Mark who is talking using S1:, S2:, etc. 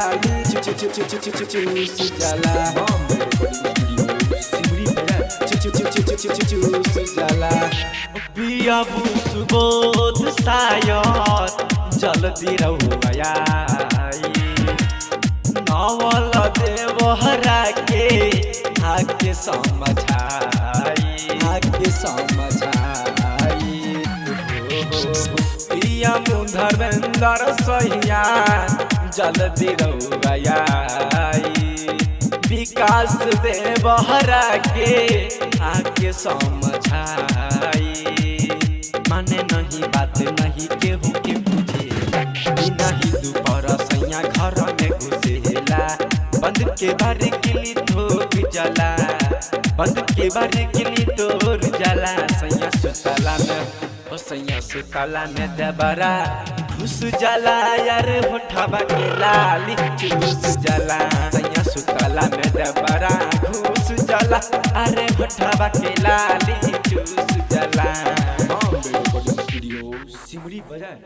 S1: लाली चूस जाला चूस जाला
S2: पिया सुबोध सायद जल्दी रहुआ नवल देवहरा के आके समझाई पिया धर्मेंद्र सैया जल्दी रहुआ विकास देवहरा के आके समझाई माने नहीं बात नहीं केहू के बुझे नहीं दोपहर सैया घर में घुसेला बंद के बार किली ठोक जला बंद के बार किली तोड़ जला सैया सुतला में दबरा घुस जला यार होठवा के लाली चूस जला सैया सुतला में दबरा घुस जला अरे होठवा के लाली चूस जला
S1: स्टूडियो सिमरी बजाए।